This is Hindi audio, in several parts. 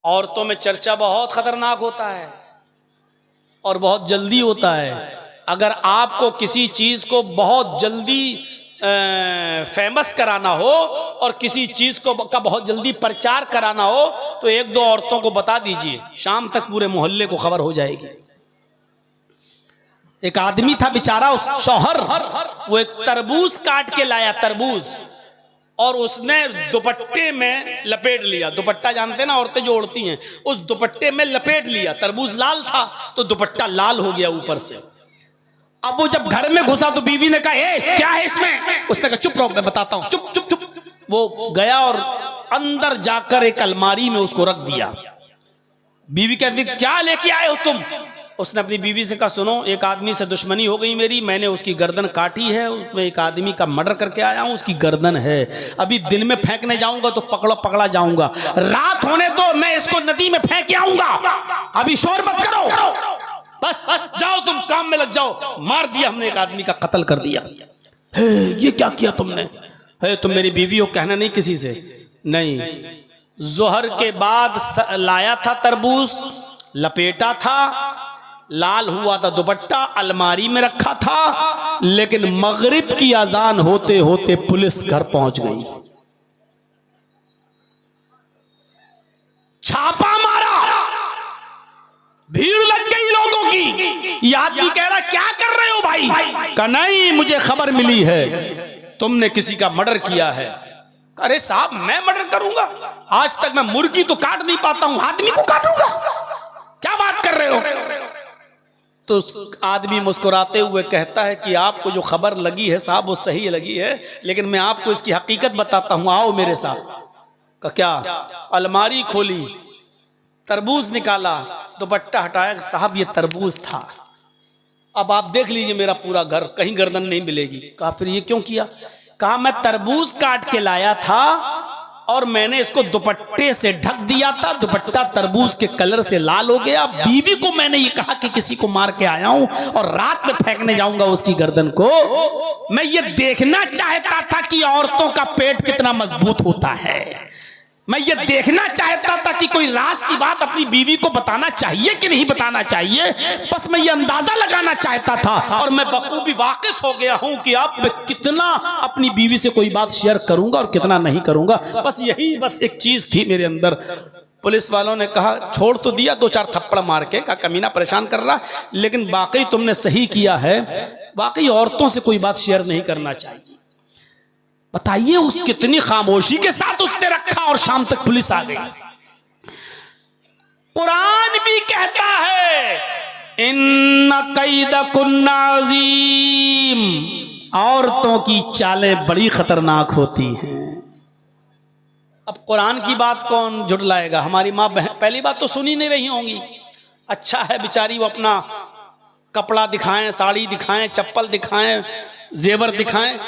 औरतों में चर्चा बहुत खतरनाक होता है और बहुत जल्दी होता है। अगर आपको किसी चीज को बहुत जल्दी फेमस कराना हो और किसी चीज को का बहुत जल्दी प्रचार कराना हो तो एक दो औरतों को बता दीजिए, शाम तक पूरे मोहल्ले को खबर हो जाएगी। एक आदमी था बेचारा, उस शौहर, वो एक तरबूज काट के लाया, तरबूज, और उसने दुपट्टे में लपेट लिया। दुपट्टा जानते ना औरतें जो ओढ़ती हैं, उस दुपट्टे में लपेट लिया। तरबूज लाल था तो दुपट्टा लाल हो गया ऊपर से। अब वो जब घर में घुसा तो बीवी ने कहा, ए क्या है इसमें? उसने कहा चुप रहो, मैं बताता हूं, चुप चुप चुप। वो गया और अंदर जाकर एक अलमारी में उसको रख दिया। बीवी कहती, क्या लेके आए हो तुम? उसने अपनी बीवी से कहा, सुनो, एक आदमी से दुश्मनी हो गई मेरी, मैंने उसकी गर्दन काटी है, उसमें एक आदमी का मर्डर करके आया हूं, उसकी गर्दन है, अभी दिन में फेंकने जाऊंगा तो पकड़ा जाऊंगा, रात होने दो, मैं इसको नदी में फेंक के आऊंगा, अभी शोर मत करो, बस जाओ तुम काम में लग जाओ। मार दिया हमने, एक आदमी का कत्ल कर दिया। हे, ये क्या किया तुमने? है तुम मेरी बीवी हो, कहना नहीं किसी से? नहीं, जोहर के बाद लाया था तरबूज, लपेटा था, लाल हुआ था दुपट्टा, अलमारी में रखा था, लेकिन मगरिब की अजान होते होते पुलिस घर पहुंच गई, छापा मारा, भीड़ लग गई लोगों की। ये आदमी कह रहा, क्या कर रहे हो भाई? कहा नहीं, मुझे खबर मिली है तुमने किसी का मर्डर किया है। अरे साहब, मैं मर्डर करूंगा? आज तक मैं मुर्गी तो काट नहीं पाता हूं, आदमी को काटूंगा? क्या बात कर रहे हो? तो आदमी मुस्कुराते हुए कहता है कि आपको जो खबर लगी है साहब वो सही लगी है, लेकिन मैं आपको इसकी हकीकत बताता हूं, आओ मेरे साथ। का क्या? अलमारी खोली, तरबूज निकाला, दुपट्टा हटाया, साहब ये तरबूज था, अब आप देख लीजिए मेरा पूरा घर, कहीं गर्दन नहीं मिलेगी। कहा फिर ये क्यों किया? कहा मैं तरबूज काट के लाया था और मैंने इसको दुपट्टे से ढक दिया था, दुपट्टा तरबूज के कलर से लाल हो गया, बीवी को मैंने ये कहा कि किसी को मार के आया हूं और रात में फेंकने जाऊंगा उसकी गर्दन को। मैं ये देखना चाहता था कि औरतों का पेट कितना मजबूत होता है, मैं ये देखना चाहता था कि कोई राज की बात अपनी बीवी को बताना चाहिए कि नहीं बताना चाहिए, बस मैं ये अंदाजा लगाना चाहता था। और मैं बखूबी वाकिफ हो गया हूं कि अब मैं कितना अपनी बीवी से कोई बात शेयर करूंगा और कितना नहीं करूंगा, बस यही बस एक चीज थी मेरे अंदर। पुलिस वालों ने कहा, छोड़ तो दिया 2-4 थप्पड़ मार के, कहा कमीना परेशान कर रहा, लेकिन वाकई तुमने सही किया है, वाकई औरतों से कोई बात शेयर नहीं करना चाहिए। बताइए उस कितनी खामोशी के साथ उसने रखा और शाम तक पुलिस आ गई। कुरान भी कहता है, इन्ना कैदकुन्ना अज़ीम, औरतों की चालें बड़ी खतरनाक होती हैं। अब कुरान की बात कौन झुटलाएगा? हमारी माँ बहन पहली बात तो सुनी नहीं रही होंगी। अच्छा है बेचारी, वो अपना कपड़ा दिखाएं, साड़ी दिखाएं, चप्पल दिखाएं, जेवर दिखाएं,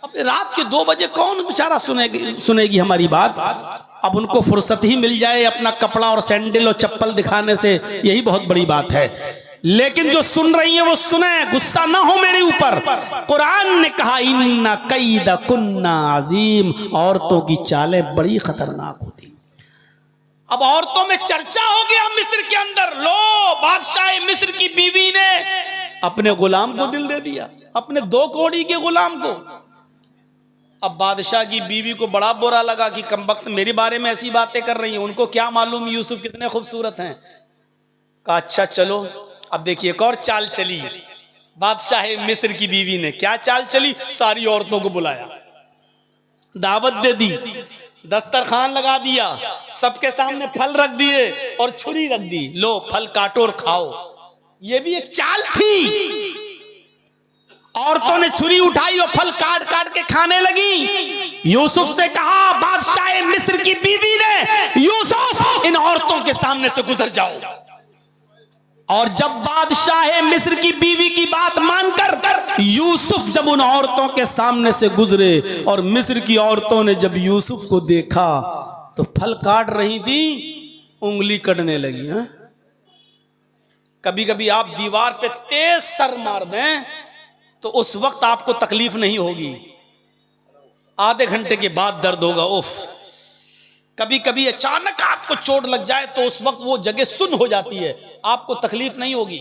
अब रात के 2 बजे कौन बेचारा सुनेगी हमारी बात? अब उनको फुर्सत ही मिल जाए अपना कपड़ा और सैंडल और चप्पल दिखाने से, यही बहुत बड़ी बात है। लेकिन जो सुन रही हैं वो सुने, गुस्सा ना हो मेरे ऊपर। कुरान ने कहा, इन्ना कैदकुन्ना अज़ीम, औरतों की चालें बड़ी खतरनाक होती। अब औरतों में चर्चा हो गया मिस्र के अंदर, लो बादशाह मिस्र की बीवी ने अपने गुलाम को दिल दे दिया, अपने 2 कौड़ी के गुलाम को। अब बादशाह की बीवी को बड़ा बुरा लगा कि कमबख्त मेरे बारे में ऐसी बातें कर रही हैं, उनको क्या मालूम यूसुफ कितने खूबसूरत हैं। कहा अच्छा चलो, अब देखिए एक और चाल चली बादशाह मिस्र की बीवी ने। क्या चाल चली? सारी औरतों को बुलाया, दावत दे दी, दस्तरखान लगा दिया, सबके सामने फल रख दिए और छुरी रख दी, लो फल काटो और खाओ। ये भी एक चाल थी। औरतों ने छुरी उठाई और फल काट काट के खाने लगी। यूसुफ से कहा, बादशाह मिस्र की बीवी ने, यूसुफ इन औरतों के सामने से गुजर जाओ। और जब बादशाह मिस्र की बीवी की बात मानकर यूसुफ जब उन औरतों के सामने से गुजरे और मिस्र की औरतों ने जब यूसुफ को देखा तो फल काट रही थी, उंगली कटने लगी। है कभी कभी आप दीवार पे तेज सर मार दें तो उस वक्त आपको तकलीफ नहीं होगी, आधे घंटे के बाद दर्द होगा। उफ, कभी कभी अचानक आपको चोट लग जाए तो उस वक्त वो जगह सुन्न हो जाती है, आपको तकलीफ नहीं होगी,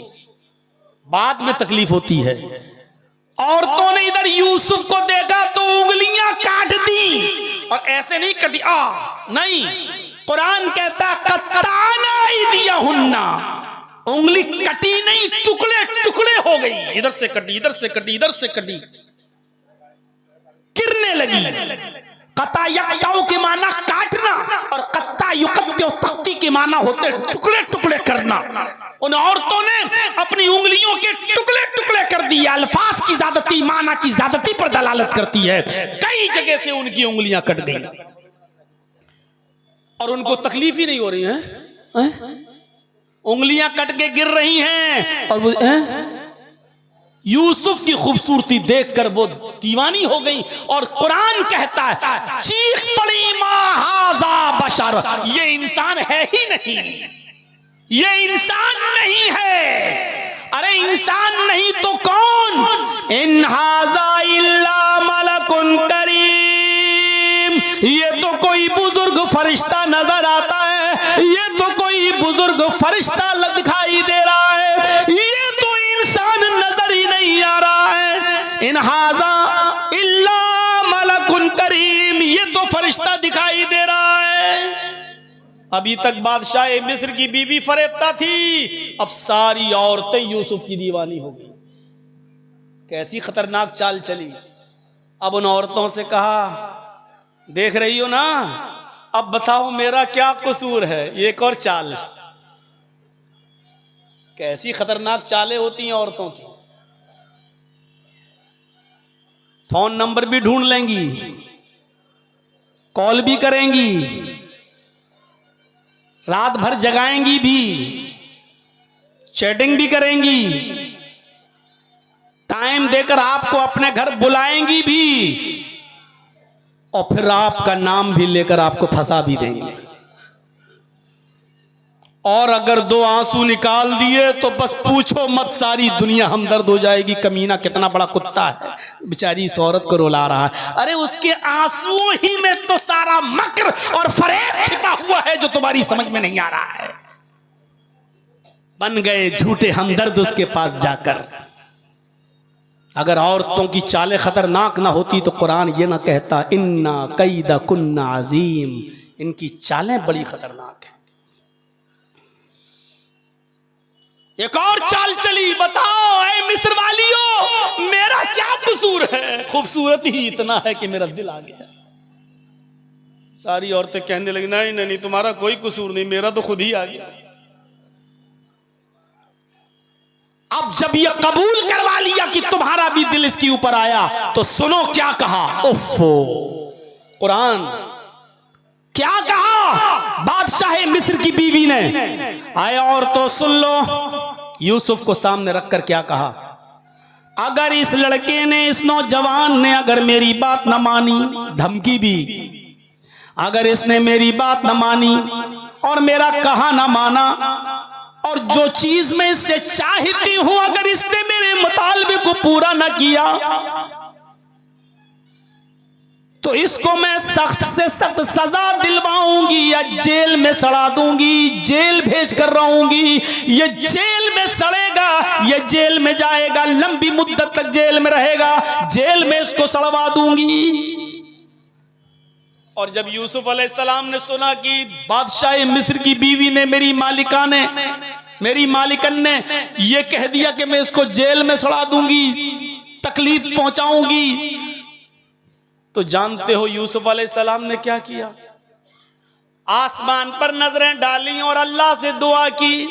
बाद में तकलीफ होती है। औरतों ने इधर यूसुफ को देखा तो उंगलियां काट दी, और ऐसे नहीं कटी नहीं, कुरान कहता कत्ताना अयदियहुन्ना, उंगली कटी नहीं, टुकड़े टुकड़े हो गई, इधर से कटी, इधर से कटी, इधर से कटी, गिरने लगी। कता यक्ताओ के माना काटना, और कत्ता युकत्तो तख्ती के माना होते टुकड़े टुकड़े करना। उन औरतों ने अपनी उंगलियों के टुकड़े टुकड़े कर दिए। अल्फाज की ज्यादती माना की ज्यादती पर दलालत करती है। कई जगह से उनकी उंगलियां कट गई और उनको तकलीफ ही नहीं हो रही है, उंगलियां कट के गिर रही हैं, और वो यूसुफ की खूबसूरती देखकर वो दीवानी हो गई। और कुरान कहता है चीख पड़ी मां हाजा बशर, ये इंसान है ही नहीं, ये इंसान नहीं है। अरे इंसान नहीं तो कौन? इन हाजा इल्ला मलकुन करीम, ये तो कोई बुजुर्ग फरिश्ता नजर आता है, ये तो कोई बुजुर्ग फरिश्ता दिखाई दे रहा है, ये तो इंसान नजर ही नहीं आ रहा है। इन हाजा इल्ला मलकुन करीम, ये तो फरिश्ता दिखाई दे रहा है। अभी तक बादशाह मिस्र की बीवी फरेबता थी, अब सारी औरतें यूसुफ की दीवानी हो गई। कैसी खतरनाक चाल चली। अब उन औरतों से कहा देख रही हो ना, अब बताओ मेरा क्या कसूर है। ये एक और चाल, कैसी खतरनाक चालें होती हैं औरतों की। फोन नंबर भी ढूंढ लेंगी, कॉल भी करेंगी, रात भर जगाएंगी भी, चैटिंग भी करेंगी, टाइम देकर आपको अपने घर बुलाएंगी भी, और फिर आपका नाम भी लेकर आपको फंसा भी देंगे। और अगर दो आंसू निकाल दिए तो बस पूछो मत, सारी दुनिया हमदर्द हो जाएगी। कमीना कितना बड़ा कुत्ता है, बेचारी इस औरत को रुला रहा है। अरे उसके आंसुओं ही में तो सारा मक्र और फरेब छिपा हुआ है जो तुम्हारी समझ में नहीं आ रहा है। बन गए झूठे हमदर्द उसके पास जाकर। अगर औरतों की चालें खतरनाक ना होती तो कुरान ये ना कहता इन्ना कैदा कुन्ना अजीम, इनकी चालें बड़ी खतरनाक है। एक और चाल चली, बताओ ऐ मिस्र वालियों मेरा क्या कसूर है, खूबसूरत ही इतना है कि मेरा दिल आ गया। सारी औरतें कहने लगी नहीं नहीं, तुम्हारा कोई कसूर नहीं, मेरा तो खुद ही आ गया। अब जब ये कबूल करवा लिया कि तुम्हारा भी दिल इसके ऊपर आया, तो सुनो क्या कहा। उफ़ो, कुरान क्या कहा बादशाह मिस्र की बीवी ने। आए और तो सुन लो, यूसुफ को सामने रखकर क्या कहा। अगर इस लड़के ने, इस नौजवान ने अगर मेरी बात न मानी, धमकी भी, अगर इसने मेरी बात न मानी और मेरा कहा न माना, और जो चीज मैं इससे चाहती हूं अगर इसने मेरे मुतालबे को पूरा न किया, तो इसको मैं सख्त से सख्त सजा दिलवाऊंगी या जेल में सड़ा दूंगी, जेल भेज कर रहूंगी। ये जेल में सड़ेगा, ये जेल में जाएगा, लंबी मुद्दत तक जेल में रहेगा, जेल में इसको सड़वा दूंगी। और जब यूसुफ अलैहिस्सलाम ने सुना कि बादशाह मिस्र की बीवी ने, मेरी मालिका ने, मेरी मालिकन ने ये कह दिया कि मैं इसको जेल में सड़ा दूंगी, तकलीफ पहुंचाऊंगी, तो जानते हो यूसुफ अलैहिस्सलाम ने क्या किया। आसमान पर नजरें डाली और अल्लाह से दुआ की।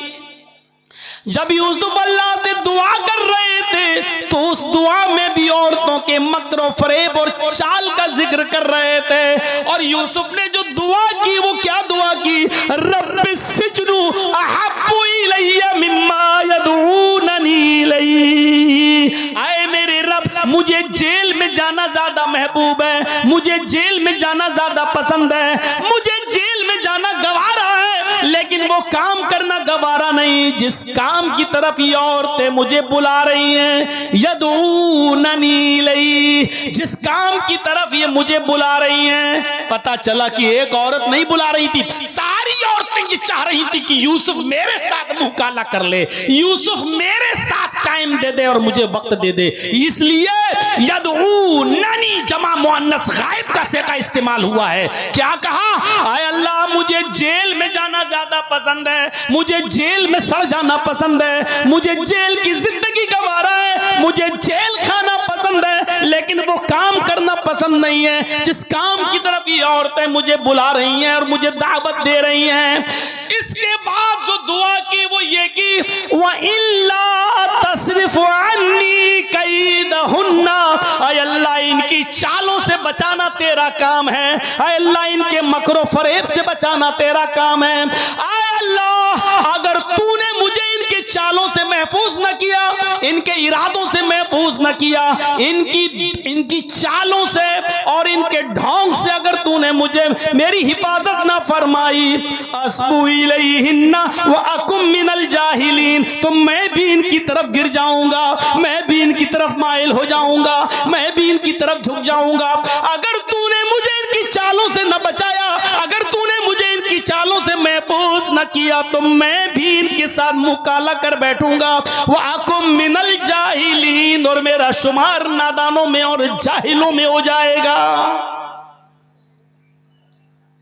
जब यूसुफ अल्लाह से दुआ कर रहे थे तो उस दुआ में भी औरतों के मक्र फरेब और चाल का जिक्र कर रहे थे। और यूसुफ ने जो दुआ की वो क्या दुआ की, रब्बिस सिज्नु अहब्बु इलैया मिम्मा यदऊननी इलैहि, आए मेरे रब मुझे जेल में जाना ज्यादा महबूब है, मुझे जेल में जाना ज्यादा पसंद है, मुझे जेल में जाना गवारा है, लेकिन वो काम करना गवारा नहीं जिस काम की तरफ ये औरतें मुझे बुला रही हैं। यदऊननी इलैहि, जिस काम की तरफ ये मुझे बुला रही हैं, पता चला कि एक औरत नहीं बुला रही थी, सारी औरतें ये चाह रही थी कि यूसुफ मेरे साथ मुंह काला कर ले, यूसुफ मेरे साथ टाइम दे दे और मुझे वक्त दे दे। इसलिए यदऊननी जमा मुअन्नस गायब का से का इस्तेमाल हुआ है। क्या कहा? आय अल्लाह, मुझे जेल में जाना ज्यादा पसंद है, मुझे जेल में सड़ जाना पसंद है, मुझे जेल की जिंदगी गवारा है, मुझे जेल खाना पसंद है, लेकिन वो काम करना पसंद नहीं है जिस काम की तरफ ये औरतें मुझे बुला रही हैं और मुझे दावत दे रही हैं। इसके बाद जो दुआ की वो ये की, व इल्ला तस्रिफ अन्नी कैदहुन्ना, आय अल्लाह इनकी चालों से बचाना तेरा काम है, आय अल्लाह इनके मकरो फरेब से बचाना तेरा काम है। आय अल्लाह, अगर तूने मुझे इनके चालों से महफूज न किया, इनके इरादों से महफूज न किया, इनकी चालों से और इनके ढोंग से अगर तूने मुझे मेरी हिफाजत ना फरमाई, अस्बू इलैहिन्ना व अकुम मिनल जाहिलीन, तो मैं भी इनकी तरफ गिर जाऊंगा, मैं भी इनकी तरफ माइल हो जाऊंगा, मैं भी इनकी तरफ झुक जाऊंगा। अगर तूने मुझे इनकी चालों से न बचाया, अगर तूने मुझे इनकी चालों से महफूज न किया, तो मैं भी इनके साथ मुंह काला कर बैठूंगा। व अकुम मिनल जाहिलीन, और मेरा शुमार नादानों में और जाहिलों में हो जाएगा।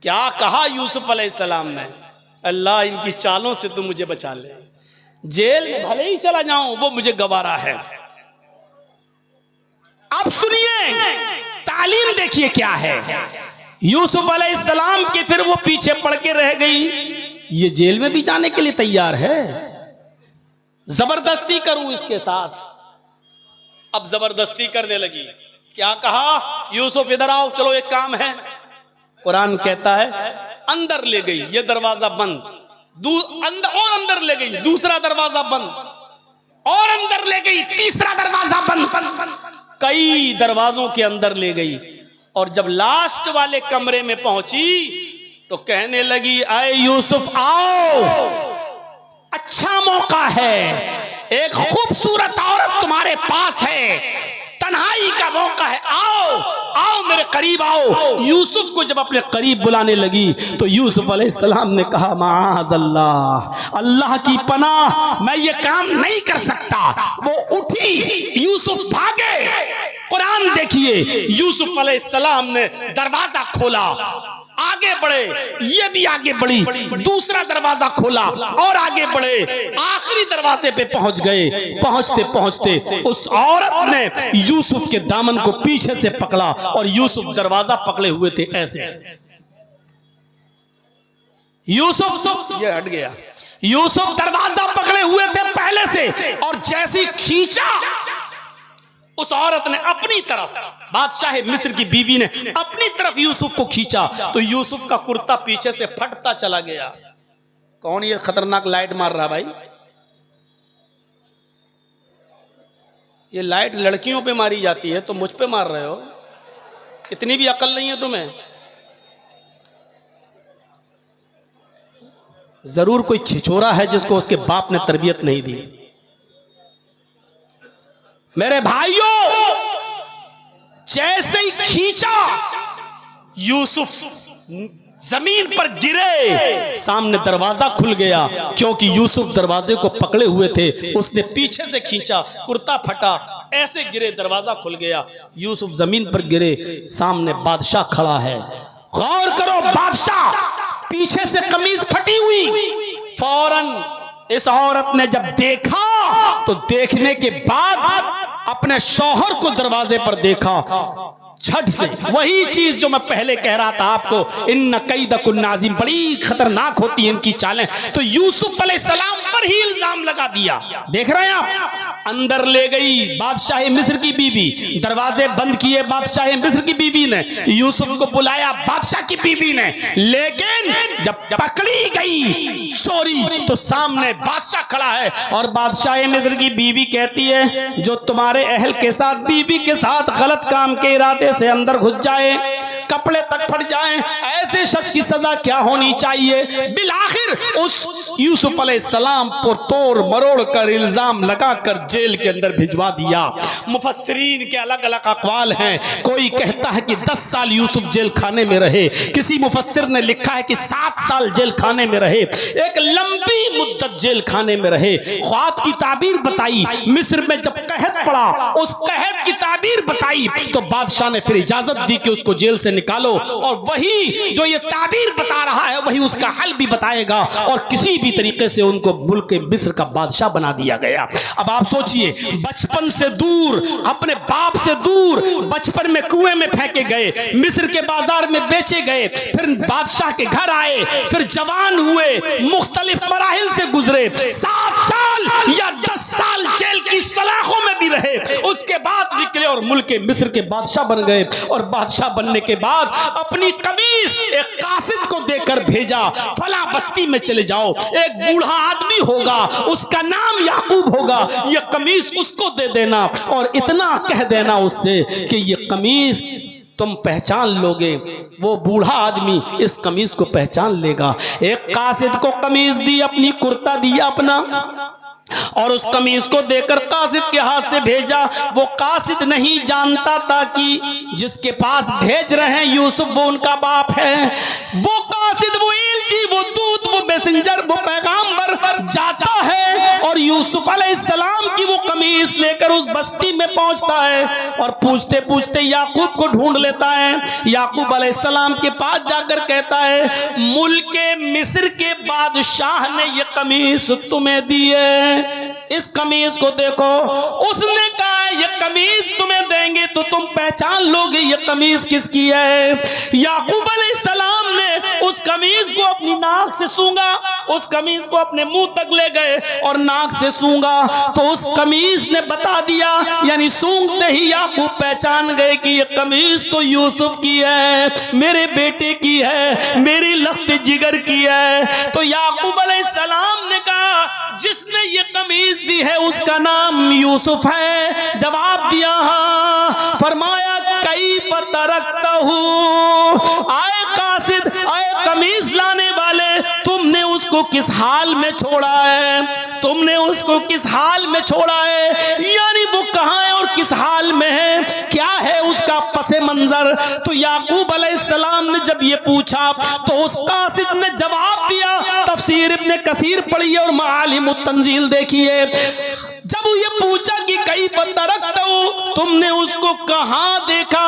क्या कहा यूसुफ अलैहिस्सलाम ने? अल्लाह इनकी चालों से तू मुझे बचा ले, जेल में भले ही चला जाऊं वो मुझे गवारा है। अब सुनिए, तालीम देखिए क्या है। यूसुफ अलैहिस्सलाम के फिर वो पीछे पड़ के रह गई, ये जेल में भी जाने के लिए तैयार है, जबरदस्ती करूं इसके साथ। अब जबरदस्ती करने लगी। क्या कहा? यूसुफ इधर आओ, चलो एक काम है। कुरान कहता है अंदर ले गई, ये दरवाजा बंद, अंदर ले गई, दूसरा दरवाजा बंद, और अंदर ले गई, तीसरा दरवाजा बंद, कई दरवाजों के अंदर ले गई। और जब लास्ट वाले कमरे में पहुंची तो कहने लगी, आए यूसुफ आओ, अच्छा मौका है, एक खूबसूरत औरत तुम्हारे पास है, तन्हाई का मौका है, आओ आओ मेरे करीब आओ। यूसुफ को जब अपने करीब बुलाने लगी तो यूसुफ अलैहिस्सलाम ने कहा, माअज़ल्लाह, अल्लाह की पनाह, मैं ये काम नहीं कर सकता। वो उठी, यूसुफ भागे। कुरान देखिए, यूसुफ अलैहिस्सलाम ने दरवाजा खोला, आगे बढ़े, ये भी आगे बढ़ी, दूसरा दरवाजा खोला और आगे बढ़े, आखिरी दरवाजे पे पहुंच गए। पहुंचते पहुंचते उस औरत ने यूसुफ के दामन को पीछे से पकड़ा और यूसुफ दरवाजा पकड़े हुए थे ऐसे। यूसुफ ये हट गया, यूसुफ दरवाजा पकड़े हुए थे पहले से, और जैसी खींचा उस औरत ने अपनी तरफ, बादशाह मिस्र की बीवी ने अपनी तरफ यूसुफ को खींचा तो यूसुफ का कुर्ता पीछे से फटता चला गया। कौन ये खतरनाक लाइट मार रहा भाई? ये लाइट लड़कियों पे मारी जाती है, तो मुझ पे मार रहे हो? इतनी भी अकल नहीं है तुम्हें? जरूर कोई छिछोरा है जिसको उसके बाप ने तरबियत नहीं दी। मेरे भाइयों, जैसे ही खींचा यूसुफ जमीन पर गिरे, सामने दरवाजा खुल गया, क्योंकि यूसुफ दरवाजे को पकड़े हुए थे, उसने पीछे से खींचा, कुर्ता फटा, ऐसे गिरे, दरवाजा खुल गया, यूसुफ जमीन पर गिरे, सामने बादशाह खड़ा है। गौर करो, बादशाह, पीछे से कमीज फटी हुई। फौरन इस औरत ने जब देखा तो देखने के बाद अपने शौहर को दरवाजे पर देखा, झट से वही चीज जो मैं पहले कह रहा था आपको, इन्न कैदकुन्ना अज़ीम, बड़ी खतरनाक होती है इनकी चालें। तो यूसुफ अलैहिस्सलाम पर ही इल्जाम लगा दिया। देख रहे हैं आप, अंदर ले गई बादशाह मिस्र की बीवी, दरवाजे बंद किए बादशाह मिस्र की बीवी ने, यूसुफ को बुलाया बादशाह की बीवी ने, लेकिन जब पकड़ी गई चोरी तो सामने बादशाह खड़ा है और बादशाह मिस्र की बीवी कहती है, जो तुम्हारे अहल के साथ, बीवी के साथ गलत काम के इरादे से अंदर घुस जाए, कपड़े तक फट जाएं, ऐसे शख्स की सजा क्या होनी चाहिए? बिलाखिर उस यूसुफ अलैहिस्सलाम पर तोड़ मरोड़ कर इल्जाम लगाकर जेल के अंदर भिजवा दिया। मुफस्सिरीन के अलग अलग अक़वाल हैं। कोई कहता है कि 10 साल यूसुफ जेल खाने में रहे, किसी मुफस्सिर ने लिखा है कि 7 साल जेल खाने में रहे, एक लंबी मुद्दत जेल खाने में रहे। ख्वाब की ताबीर बताई, मिस्र में जब कहत पड़ा, उस कहत की ताबीर बताई तो बादशाह ने फिर इजाजत दी कि उसको जेल से निकालो, और वही जो ये ताबीर बता रहा है वही उसका हल भी बताएगा, और किसी भी तरीके से उनको मुल्क मिस्र का बादशाह बना दिया गया। अब आप सोचिए, बचपन से दूर, अपने बाप से दूर, बचपन में कुएं में फेंके गए, मिस्र के बाजार में बेचे गए, फिर बादशाह के घर आए, फिर जवान हुए, मुख्तलिफ मराहिल से गुजरे, 7 साल या 10 साल जेल की सलाखों में भी रहे, उसके बाद निकले और मुल्क मिस्र के बादशाह बन गए। और बादशाह बनने के बाद अपनी कमीज एक कासिद को देकर भेजा, फला बस्ती में चले जाओ, एक बूढ़ा आदमी होगा, उसका नाम याकूब होगा, ये कमीज उसको दे देना और इतना कह देना उससे कि ये कमीज तुम पहचान लोगे, वो बूढ़ा आदमी इस कमीज को पहचान लेगा। एक कासिद को कमीज दी, अपनी कुर्ता दिया अपना, और उस कमीज को देकर कासिद के हाथ से भेजा। वो कासिद नहीं जानता था कि जिसके पास भेज रहे हैं यूसुफ वो उनका बाप है। वो कासिद, वो एलची, वो दूत, वो मैसेंजर, वो पैगाम्बर जाता है और यूसुफ अलैहिस्सलाम की वो कमीज लेकर उस बस्ती में पहुंचता है और पूछते पूछते याकूब को ढूंढ लेता है। याकूब अलैहिस्सलाम के पास जाकर कहता है, मुल्क मिस्र के बादशाह ने ये कमीज तुम्हें दी है, इस कमीज को देखो। उसने कहा ये कमीज तुम्हें देंगे तो तुम पहचान लोगे ये कमीज किसकी है। याकूब अलैहिस्सलाम ने उस कमीज को अपनी नाक से सूंघा, उस कमीज को अपने मुंह तक ले गए और नाक से सूंघा तो उस कमीज ने बता दिया, यानी सूंघते ही याकूब पहचान गए कि ये कमीज तो यूसुफ की है, मेरे बेटे की है, मेरी लख्त जिगर की है। तो याकूब अलैहिस्सलाम ने कहा, जिसने ये कमीज दी है उसका नाम यूसुफ है। जवाब दिया हाँ। फरमाया कैफ तरकतहू, आए कासिद, आए कमीज लाने वाले, तुमने उसको किस हाल में छोड़ा है, तुमने उसको किस हाल में छोड़ा है, यानी वो कहाँ है और किस हाल में है, क्या है उसका पसे मंजर। तो याकूब अलैहिस्सलाम ने जब ये पूछा तो उस कासिद ने जवाब दिया। तफसीर इब्ने कसीर पढ़िए और मालिम तंजील देखिए। जब ये पूछा कि कई तरकतहू, तुमने उसको कहाँ देखा,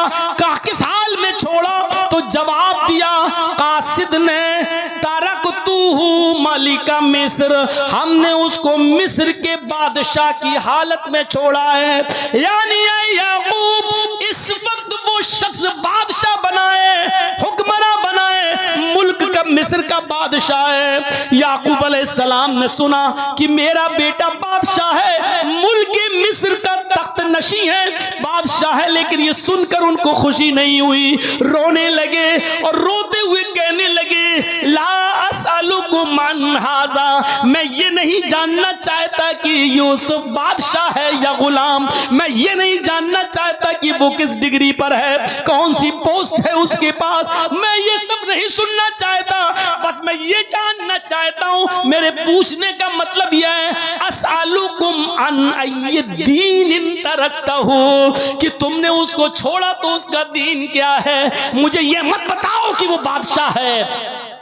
किस हाल में छोड़ा, तो जवाब दिया कासिद ने, तरकतुहू मलिका मिस्र, हमने उसको मिस्र के बादशाह की हालत में छोड़ा है। यानी याकूब इस वक्त वो शख्स बादशाह बनाए, हुक्मरान बनाए, मुल्क का मिस्र का बादशाह है। याकूब अलैहिस्सलाम ने सुना कि मेरा बेटा बादशाह है, मुल्क मिस्र का तख्त नशी है, बादशाह है, लेकिन ये सुनकर उनको खुशी नहीं हुई, रोने लगे और रोते हुए कहने लगे, ला असअलुकुम अन हाज़ा, मैं ये नहीं जानना चाहता कि यूसुफ बादशाह है या गुलाम, मैं ये नहीं जानना चाहता कि वो किस डिग्री पर है, कौन सी पोस्ट है उसके पास, मैं ये सब नहीं सुनना चाहता, बस मैं ये जानना चाहता हूँ, मेरे पूछने का मतलब यह है, असअलुकुम अन अय्यि दीन तरकतहू, कि तुमने उसको छोड़ा तो उसका दीन क्या है। मुझे ये मत बताओ कि वो बादशाह है,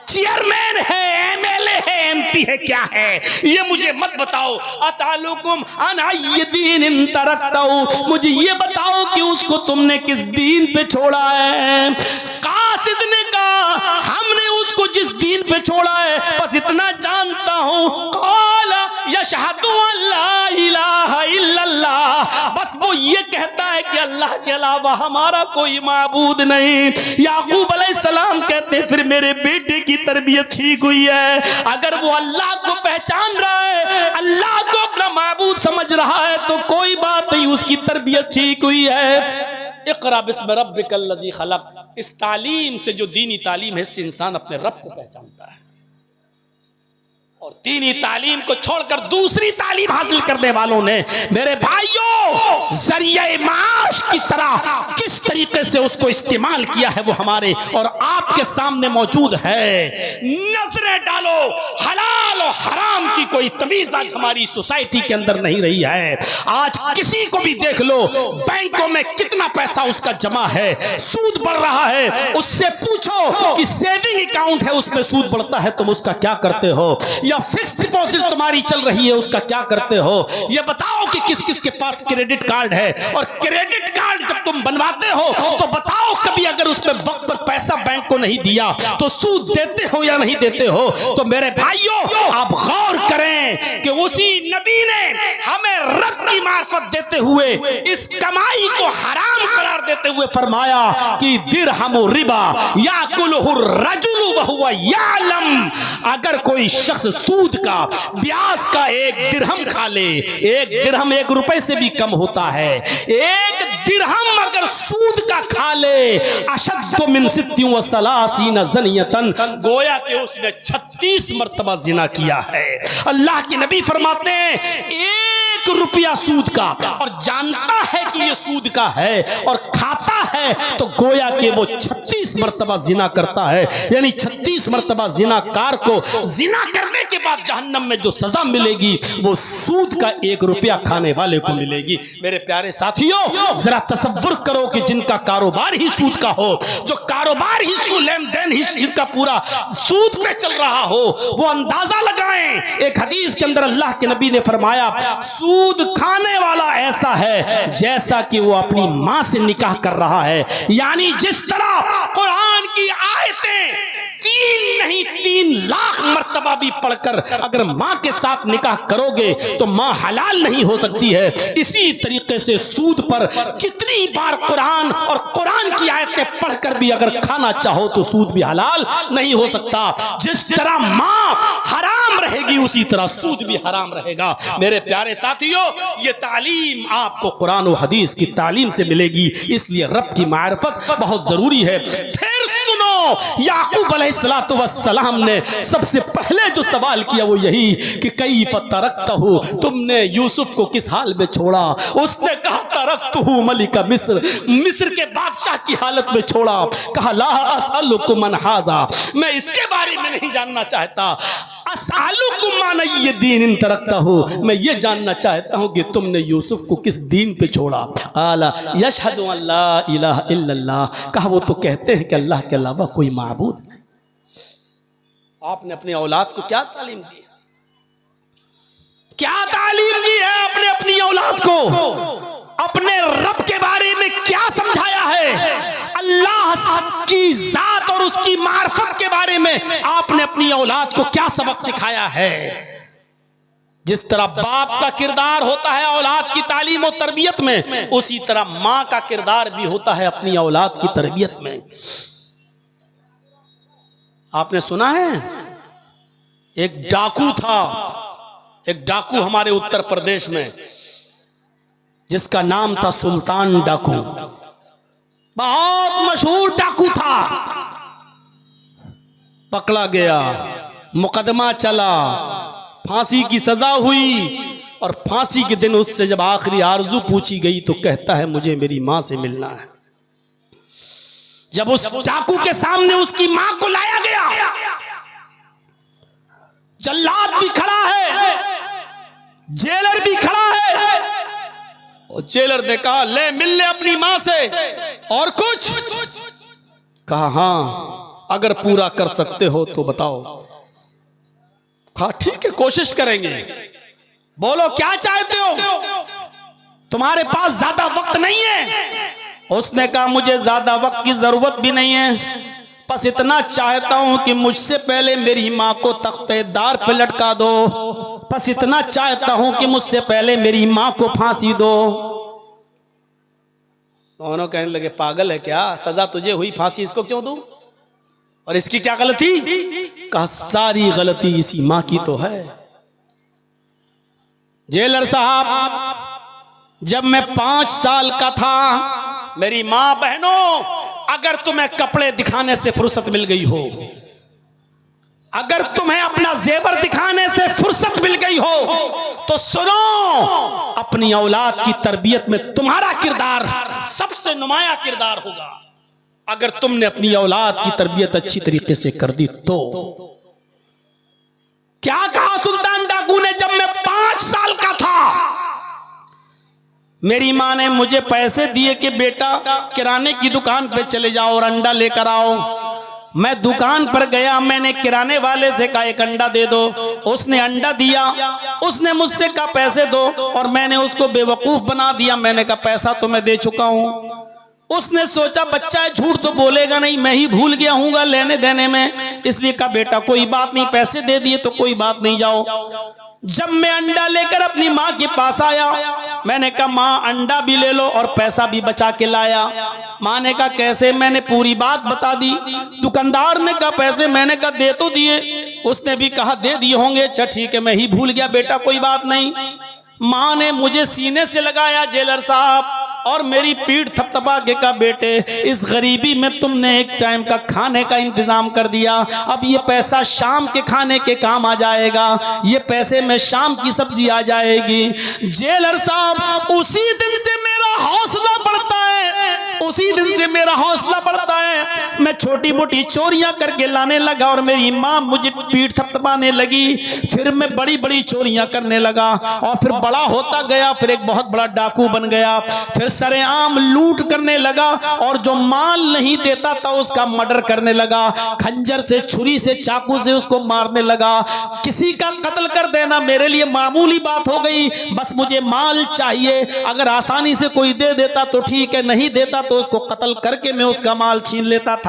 चेयरमैन है, एमएलए है, एमपी है, क्या है, ये मुझे मत बताओ। असअलुकुम अन अय्यि दीन तरकतहू, मुझे ये बताओ कि उसको तुमने किस दीन पे छोड़ा है। कासिद ने कहा, हमने उसको जिस दीन पे छोड़ा है बस इतना जानता हूँ, क़ाला यशहदु अल्ला इलाहा इल्लल्लाह, बस वो ये कहता है कि अल्लाह के अलावा हमारा कोई माबूद नहीं। याकूब अलैहिस्सलाम कहते फिर मेरे बेटे की तरबियत ठीक हुई है, अगर वो अल्लाह को पहचान रहा है, अल्लाह को अपना माबूद समझ रहा है तो कोई बात नहीं, उसकी तरबियत ठीक हुई है। इक़रा बिस्मि रब्बिकल लज़ी खलक़, इस तालीम से जो दीनी तालीम है इससे इंसान अपने रब को पहचानता है। और दीनी तालीम को छोड़कर दूसरी तालीम हासिल करने वालों ने मेरे भाइयों जरिए माश की तरह किस तरीके से उसको इस्तेमाल किया है वो हमारे और आपके सामने मौजूद है। नजरें डालो, हलाल और हराम की कोई तमीज आज हमारी सोसाइटी के अंदर नहीं रही है। आज किसी को भी देख लो, बैंकों में कितना पैसा उसका जमा है, सूद बढ़ रहा है, उससे पूछो कि सेविंग अकाउंट है उसमें सूद बढ़ता है, तुम उसका क्या करते हो? या फिक्स्ड डिपॉजिट तुम्हारी चल रही है, उसका क्या करते हो? ये बताओ कि किस किस के पास क्रेडिट कार्ड है, और क्रेडिट कार्ड जब तुम बनवाते हो तो बताओ कभी अगर उसमें वक्त पर पैसा बैंक को नहीं दिया तो सूद देते हो या नहीं देते हो? तो मेरे भाइयों आप गौर करें कि उसी नबी ने हमें रब की मार्फत देते हुए इस कमाई को हराम करार देते हुए फरमाया कि दिरहमु रिबा याकुलुहु रजुलु वहुवा यालम। अगर कोई शख्स सूद का, ब्याज का एक दिरहम खा ले, एक दिरहम 1 रुपए से भी कम होता है, एक दिरहम अगर सूद का खा ले, अशद्दु मिन सित्तिन व सलासीन ज़नियतन, गोया कि उसने 36 मर्तबा जिना किया है। अल्लाह के नबी फरमाते हैं 1 रुपया सूद का, और जानता है कि ये सूद का है और खाता है तो गोया कि वो 36 मर्तबा जिना करता है। यानी 36 मर्तबा जिनाकार को जिना करने के बाद जहन्नम में जो सजा मिलेगी वो सूद का 1 रुपया खाने वाले को मिलेगी। मेरे प्यारे साथियों, जरा तसव्वुर करो कि जिनका कारोबार ही सूद का हो, जो कारोबार ही लेन देन ही जिनका पूरा सूद पे चल रहा हो, वो अंदाजा लगाएं। एक हदीस के अंदर अल्लाह के नबी ने फरमाया सूद खाने वाला ऐसा है जैसा कि वो अपनी मां से निकाह कर रहा है। यानी जिस तरह कुरान की आयतें 3 नहीं 3 लाख मर्तबा भी पढ़कर अगर मां के साथ निकाह करोगे तो मां हलाल नहीं हो सकती है, इसी तरीके से सूद पर कितनी बार कुरान और कुरान की आयतें पढ़कर भी अगर खाना चाहो तो सूद भी हलाल नहीं हो सकता। जिस तरह मां हराम रहेगी उसी तरह सूद भी हराम रहेगा। मेरे प्यारे साथियों, ये तालीम आपको कुरान और हदीस की तालीम से मिलेगी, इसलिए रब की मारिफत बहुत जरूरी है। फिर सुनो, याकूब अलैहिस्सलातु वस्सलाम ने सबसे पहले जो सवाल किया वो यही कि कैफ तरकतहु, तुमने यूसुफ को किस हाल में छोड़ा? उसने कहा तरकतहु मलिका मिस्र, मिस्र के बादशाह की हालत में छोड़ा। कहा ला असअलुकुम मन हाजा, मैं इसके बारे में नहीं जानना चाहता। असअलुकुम मान ये दीन इन तरकतहु, मैं ये जानना चाहता हूं कि तुमने यूसुफ को किस दीन पे छोड़ा। आला यशहदु अल्ला इलाहा इल्लल्लाह, कहा वो तो कहते हैं कि अल्लाह के अलावा कोई माबूद नहीं। आपने अपनी औलाद को क्या तालीम दी? क्या तालीम दी है आपने अपनी औलाद को? अपने रब के बारे में क्या समझाया है? अल्लाह की जात और उसकी मार्फत के बारे में आपने अपनी औलाद को क्या सबक सिखाया है? जिस तरह बाप का किरदार होता है औलाद की तालीम और तरबियत में, उसी तरह मां का किरदार भी होता है अपनी औलाद की तरबियत में। आपने सुना है एक डाकू था, एक डाकू हमारे उत्तर प्रदेश में, जिसका नाम था सुल्तान डाकू। बहुत मशहूर डाकू था। पकड़ा गया, मुकदमा चला, फांसी की सजा हुई, और फांसी के दिन उससे जब आखिरी आरजू पूछी गई तो कहता है मुझे मेरी मां से मिलना है। जब उस डाकू के सामने उसकी मां को लाया गया, जल्लाद भी खड़ा है, जेलर भी खड़ा है, और जेलर ने कहा ले मिल ले अपनी मां से, और कुछ? कहा हां, अगर पूरा कर सकते हो तो बताओ। कहा ठीक है, कोशिश करेंगे, बोलो क्या चाहते हो, तुम्हारे पास ज्यादा वक्त नहीं है। उसने कहा मुझे ज्यादा वक्त की जरूरत भी नहीं है, बस इतना चाहता हूं कि मुझसे पहले मेरी मां को तख्तेदार पे लटका दो, बस इतना चाहता हूं कि मुझसे पहले मेरी मां को फांसी दो। दोनों कहने लगे पागल है क्या, सजा तुझे हुई, फांसी इसको क्यों दूं, और इसकी क्या गलती? कहा सारी गलती इसी मां की तो है। जेलर साहब, जब मैं 5 साल का था, मेरी मां बहनों, अगर तुम्हें कपड़े दिखाने से फुर्सत मिल गई हो, अगर तुम्हें अपना जेवर दिखाने से फुर्सत मिल गई हो तो सुनो, अपनी औलाद की तरबियत में तुम्हारा किरदार सबसे नुमाया किरदार होगा। अगर तुमने अपनी औलाद की तरबियत अच्छी तरीके से कर दी तो। क्या कहा सुल्तान डाकू ने, जब मैं 5 साल का था मेरी मां ने मुझे पैसे दिए कि बेटा किराने की दुकान पे चले जाओ और अंडा लेकर आओ। मैं दुकान पर गया, मैंने किराने वाले से कहा एक अंडा दे दो, उसने अंडा दिया, उसने मुझसे कहा पैसे दो और मैंने उसको बेवकूफ बना दिया। मैंने कहा पैसा तो मैं दे चुका हूं। उसने सोचा बच्चा है, झूठ तो बोलेगा नहीं, मैं ही भूल गया हूँगा लेने देने में, इसलिए कहा बेटा कोई बात नहीं, पैसे दे दिए तो कोई बात नहीं, जाओ। जब मैं अंडा लेकर अपनी माँ के पास आया, मैंने कहा माँ अंडा भी ले लो और पैसा भी बचा के लाया। माँ ने कहा कैसे? मैंने पूरी बात बता दी। दुकानदार ने कहा पैसे? मैंने कहा दे तो दिए। उसने भी कहा दे दिए होंगे। अच्छा ठीक है, मैं ही भूल गया बेटा, कोई बात नहीं। माँ ने मुझे सीने से लगाया जेलर साहब और मेरी पीठ थपथपा के कहा बेटे इस गरीबी में तुमने एक टाइम का खाने का इंतजाम कर दिया, अब ये पैसा शाम के खाने के काम आ जाएगा, ये पैसे में शाम की सब्जी आ जाएगी। जेलर साहब उसी दिन से मेरा हौसला बढ़ता है, उसी दिन से मेरा हौसला बढ़ता है। मैं छोटी मोटी चोरियां करके लाने लगा और मेरी माँ मुझे पीठ थपथपाने लगी। फिर मैं बड़ी बड़ी चोरियां करने लगा और फिर बड़ा होता गया, फिर एक बहुत बड़ा डाकू बन गया। फिर सरेआम लूट करने लगा और जो माल नहीं देता था उसका मर्डर करने लगा, खंजर से, छुरी से, चाकू से उसको मारने लगा। किसी का कत्ल कर देना मेरे लिए मामूली बात हो गई, बस मुझे माल चाहिए। अगर आसानी से कोई दे देता तो ठीक है, नहीं देता तो उसको कत्ल करके मैं उसका माल छीन लेता था।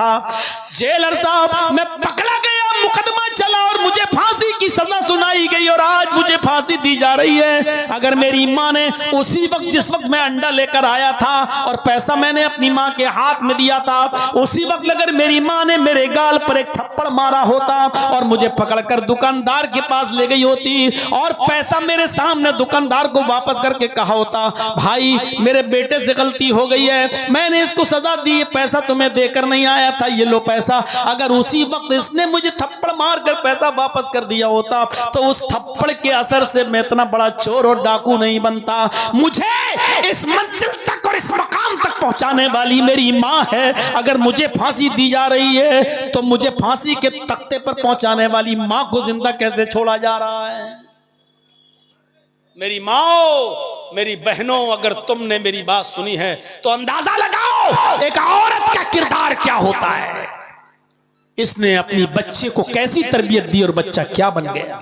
जेलर साहब मैं पकड़ा गया, मुकदमा चला और मुझे फांसी की सजा सुनाई गई और आज मुझे फांसी दी जा रही है। अगर मेरी माँ ने उसी वक्त, जिस वक्त मैं अंडा लेकर आया था और पैसा मैंने अपनी माँ के हाथ में दिया था, उसी वक्त अगर मेरी माँ ने मेरे गाल पर एक थप्पड़ मारा होता और मुझे पकड़कर दुकानदार के पास ले गई होती और पैसा मेरे सामने दुकानदार को वापस करके कहा होता भाई मेरे बेटे से गलती हो गई है, मैंने इसको सजा दी, पैसा तुम्हें देकर नहीं आया था, ये लो पैसा। अगर उसी वक्त इसने मुझे थप्पड़ मारकर पैसा वापस कर दिया होता तो उस थप्पड़ के असर से मैं इतना बड़ा चोर और डाकू नहीं बनता। मुझे इस मंजिल तक और इस मकाम तक पहुंचाने वाली मेरी माँ है। अगर मुझे फांसी दी जा रही है तो मुझे फांसी के तख्ते पर पहुंचाने वाली माँ को जिंदा कैसे छोड़ा जा रहा है? मेरी माँ, मेरी बहनों, अगर तुमने मेरी बात सुनी है तो अंदाजा लगाओ एक औरत का किरदार क्या होता है। इसने अपनी बच्चे को कैसी तरबियत दी और बच्चा क्या बन गया।